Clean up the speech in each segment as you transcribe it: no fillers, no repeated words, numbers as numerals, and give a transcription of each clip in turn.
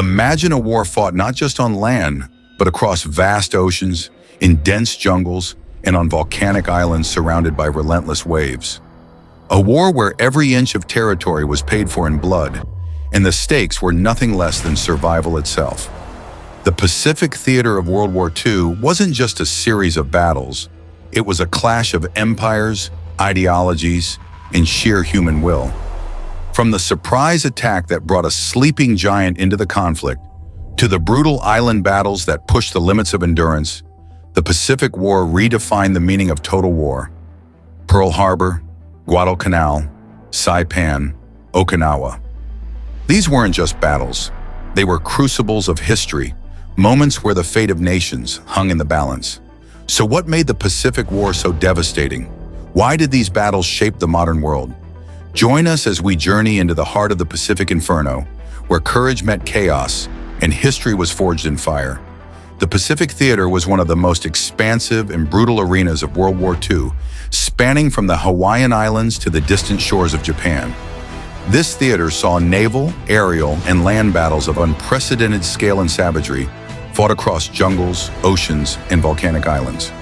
Imagine a war fought not just on land, but across vast oceans, in dense jungles, and on volcanic islands surrounded by relentless waves. A war where every inch of territory was paid for in blood, and the stakes were nothing less than survival itself. The Pacific theater of World War II wasn't just a series of battles. It was a clash of empires, ideologies, and sheer human will. From the surprise attack that brought a sleeping giant into the conflict, to the brutal island battles that pushed the limits of endurance, the Pacific War redefined the meaning of total war. Pearl Harbor, Guadalcanal, Saipan, Okinawa. These weren't just battles. They were crucibles of history, moments where the fate of nations hung in the balance. So what made the Pacific War so devastating? Why did these battles shape the modern world? Join us as we journey into the heart of the Pacific Inferno, where courage met chaos and history was forged in fire. The Pacific Theater was one of the most expansive and brutal arenas of World War II, spanning from the Hawaiian Islands to the distant shores of Japan. This theater saw naval, aerial, and land battles of unprecedented scale and savagery, fought across jungles, oceans, and volcanic islands.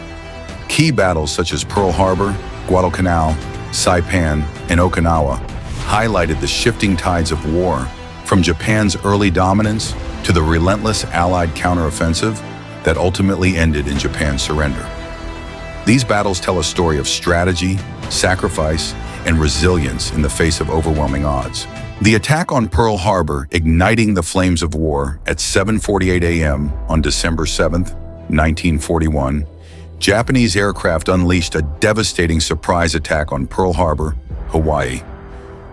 Key battles such as Pearl Harbor, Guadalcanal, Saipan, and Okinawa highlighted the shifting tides of war, from Japan's early dominance to the relentless Allied counteroffensive that ultimately ended in Japan's surrender. These battles tell a story of strategy, sacrifice, and resilience in the face of overwhelming odds. The attack on Pearl Harbor, igniting the flames of war at 7:48 a.m. on December 7, 1941, Japanese aircraft unleashed a devastating surprise attack on Pearl Harbor, Hawaii.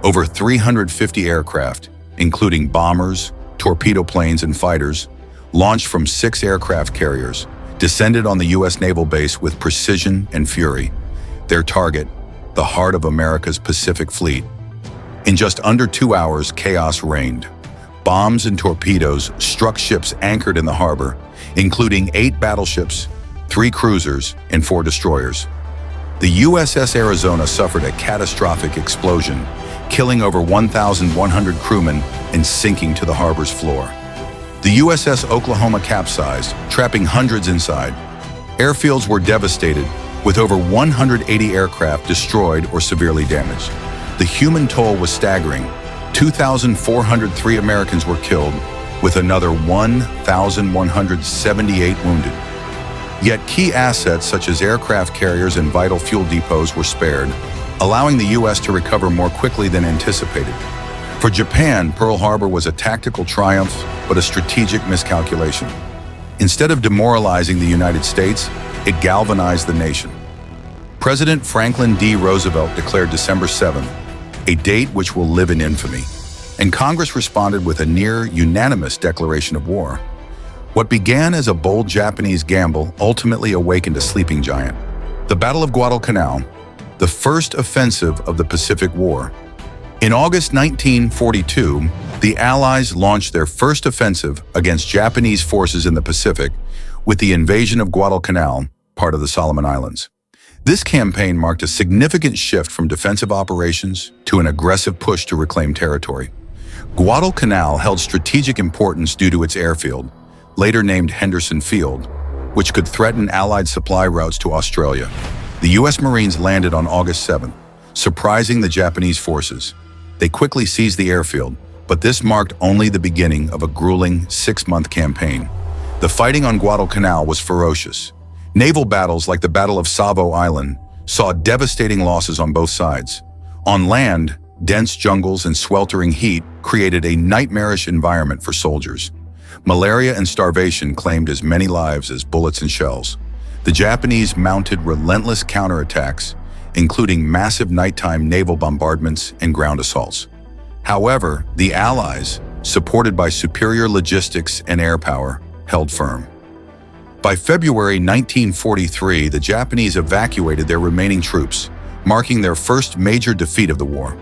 Over 350 aircraft, including bombers, torpedo planes, and fighters, launched from 6 aircraft carriers, descended on the U.S. naval base with precision and fury. Their target, the heart of America's Pacific Fleet. In just under 2 hours, chaos reigned. Bombs and torpedoes struck ships anchored in the harbor, including 8 battleships, 3 cruisers, and 4 destroyers. The USS Arizona suffered a catastrophic explosion, killing over 1,100 crewmen and sinking to the harbor's floor. The USS Oklahoma capsized, trapping hundreds inside. Airfields were devastated, with over 180 aircraft destroyed or severely damaged. The human toll was staggering. 2,403 Americans were killed, with another 1,178 wounded. Yet key assets such as aircraft carriers and vital fuel depots were spared, allowing the U.S. to recover more quickly than anticipated. For Japan, Pearl Harbor was a tactical triumph, but a strategic miscalculation. Instead of demoralizing the United States, it galvanized the nation. President Franklin D. Roosevelt declared December 7th, a date which will live in infamy, and Congress responded with a near-unanimous declaration of war. What began as a bold Japanese gamble ultimately awakened a sleeping giant. The Battle of Guadalcanal, the first offensive of the Pacific War. In August 1942, the Allies launched their first offensive against Japanese forces in the Pacific with the invasion of Guadalcanal, part of the Solomon Islands. This campaign marked a significant shift from defensive operations to an aggressive push to reclaim territory. Guadalcanal held strategic importance due to its airfield, later named Henderson Field, which could threaten Allied supply routes to Australia. The U.S. Marines landed on August 7th, surprising the Japanese forces. They quickly seized the airfield, but this marked only the beginning of a grueling 6-month campaign. The fighting on Guadalcanal was ferocious. Naval battles like the Battle of Savo Island saw devastating losses on both sides. On land, dense jungles and sweltering heat created a nightmarish environment for soldiers. Malaria and starvation claimed as many lives as bullets and shells. The Japanese mounted relentless counterattacks, including massive nighttime naval bombardments and ground assaults. However, the Allies, supported by superior logistics and air power, held firm. By February 1943, the Japanese evacuated their remaining troops, marking their first major defeat of the war.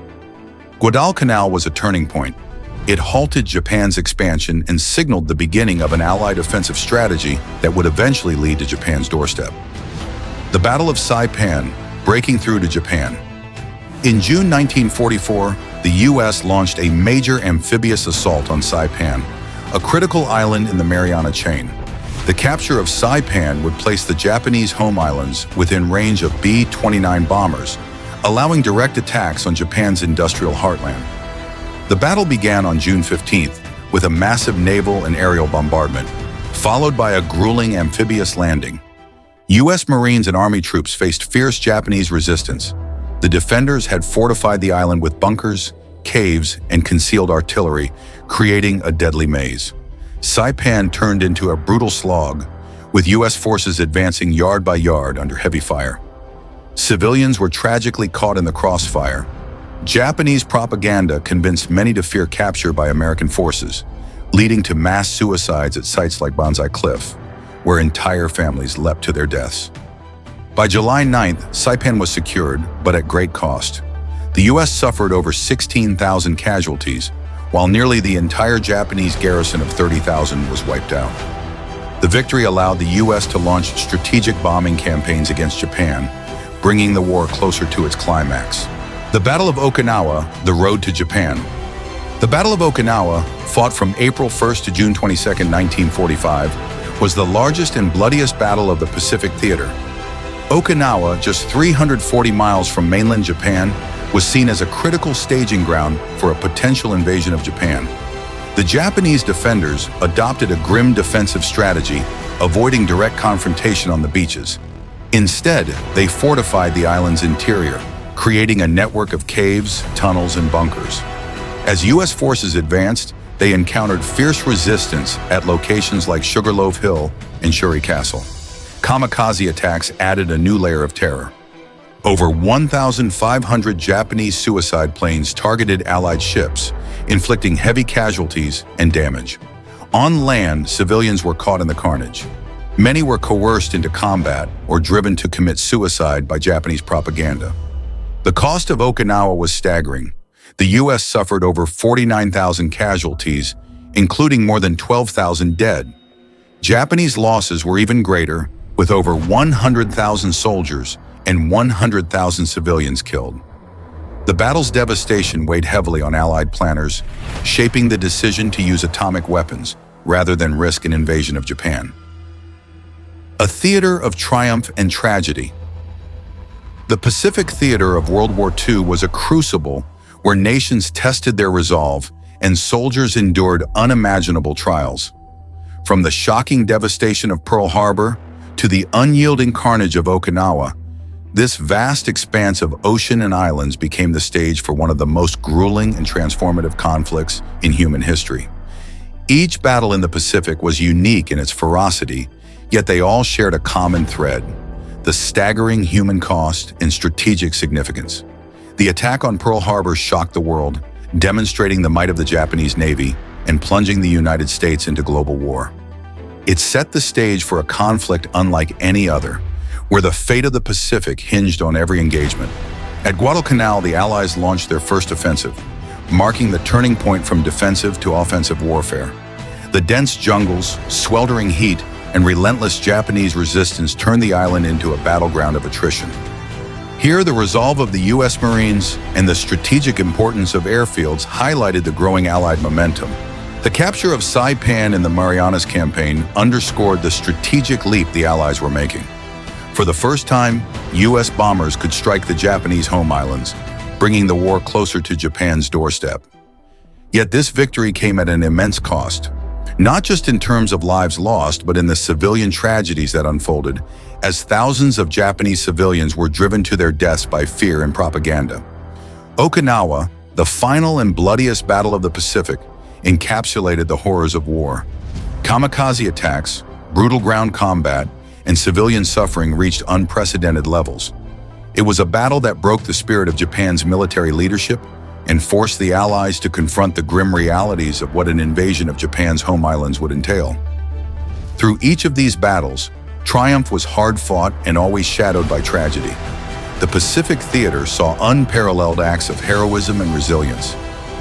Guadalcanal was a turning point. It halted Japan's expansion and signaled the beginning of an Allied offensive strategy that would eventually lead to Japan's doorstep. The Battle of Saipan, breaking through to Japan. In June 1944, the U.S. launched a major amphibious assault on Saipan, a critical island in the Mariana Chain. The capture of Saipan would place the Japanese home islands within range of B-29 bombers, allowing direct attacks on Japan's industrial heartland. The battle began on June 15th with a massive naval and aerial bombardment, followed by a grueling amphibious landing. U.S. Marines and Army troops faced fierce Japanese resistance. The defenders had fortified the island with bunkers, caves, and concealed artillery, creating a deadly maze. Saipan turned into a brutal slog, with U.S. forces advancing yard by yard under heavy fire. Civilians were tragically caught in the crossfire. Japanese propaganda convinced many to fear capture by American forces, leading to mass suicides at sites like Banzai Cliff, where entire families leapt to their deaths. By July 9th, Saipan was secured, but at great cost. The U.S. suffered over 16,000 casualties, while nearly the entire Japanese garrison of 30,000 was wiped out. The victory allowed the U.S. to launch strategic bombing campaigns against Japan, bringing the war closer to its climax. The Battle of Okinawa, the road to Japan. The Battle of Okinawa, fought from April 1st to June 22, 1945, was the largest and bloodiest battle of the Pacific Theater. Okinawa, just 340 miles from mainland Japan, was seen as a critical staging ground for a potential invasion of Japan. The Japanese defenders adopted a grim defensive strategy, avoiding direct confrontation on the beaches. Instead, they fortified the island's interior, creating a network of caves, tunnels, and bunkers. As U.S. forces advanced, they encountered fierce resistance at locations like Sugarloaf Hill and Shuri Castle. Kamikaze attacks added a new layer of terror. Over 1,500 Japanese suicide planes targeted Allied ships, inflicting heavy casualties and damage. On land, civilians were caught in the carnage. Many were coerced into combat or driven to commit suicide by Japanese propaganda. The cost of Okinawa was staggering. The U.S. suffered over 49,000 casualties, including more than 12,000 dead. Japanese losses were even greater, with over 100,000 soldiers and 100,000 civilians killed. The battle's devastation weighed heavily on Allied planners, shaping the decision to use atomic weapons rather than risk an invasion of Japan. A theater of triumph and tragedy. The Pacific theater of World War II was a crucible where nations tested their resolve and soldiers endured unimaginable trials. From the shocking devastation of Pearl Harbor to the unyielding carnage of Okinawa, this vast expanse of ocean and islands became the stage for one of the most grueling and transformative conflicts in human history. Each battle in the Pacific was unique in its ferocity, yet they all shared a common thread: the staggering human cost and strategic significance. The attack on Pearl Harbor shocked the world, demonstrating the might of the Japanese Navy and plunging the United States into global war. It set the stage for a conflict unlike any other, where the fate of the Pacific hinged on every engagement. At Guadalcanal, the Allies launched their first offensive, marking the turning point from defensive to offensive warfare. The dense jungles, sweltering heat, and relentless Japanese resistance turned the island into a battleground of attrition. Here, the resolve of the U.S. Marines and the strategic importance of airfields highlighted the growing Allied momentum. The capture of Saipan in the Marianas Campaign underscored the strategic leap the Allies were making. For the first time, U.S. bombers could strike the Japanese home islands, bringing the war closer to Japan's doorstep. Yet this victory came at an immense cost, not just in terms of lives lost, but in the civilian tragedies that unfolded, as thousands of Japanese civilians were driven to their deaths by fear and propaganda. Okinawa, the final and bloodiest battle of the Pacific, encapsulated the horrors of war. Kamikaze attacks, brutal ground combat, and civilian suffering reached unprecedented levels. It was a battle that broke the spirit of Japan's military leadership and forced the Allies to confront the grim realities of what an invasion of Japan's home islands would entail. Through each of these battles, triumph was hard-fought and always shadowed by tragedy. The Pacific theater saw unparalleled acts of heroism and resilience.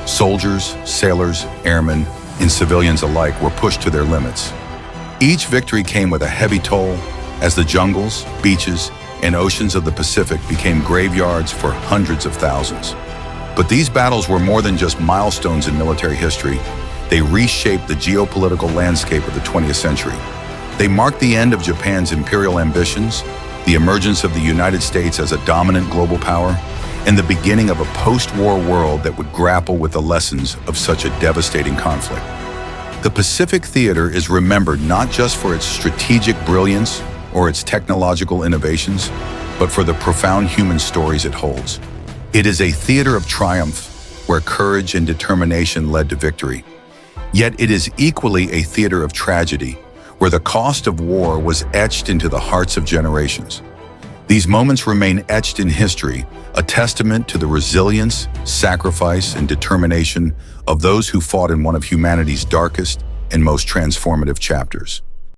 Soldiers, sailors, airmen, and civilians alike were pushed to their limits. Each victory came with a heavy toll, as the jungles, beaches, and oceans of the Pacific became graveyards for hundreds of thousands. But these battles were more than just milestones in military history. They reshaped the geopolitical landscape of the 20th century. They marked the end of Japan's imperial ambitions, the emergence of the United States as a dominant global power, and the beginning of a post-war world that would grapple with the lessons of such a devastating conflict. The Pacific Theater is remembered not just for its strategic brilliance or its technological innovations, but for the profound human stories it holds. It is a theater of triumph where courage and determination led to victory. Yet it is equally a theater of tragedy, where the cost of war was etched into the hearts of generations. These moments remain etched in history, a testament to the resilience, sacrifice, and determination of those who fought in one of humanity's darkest and most transformative chapters.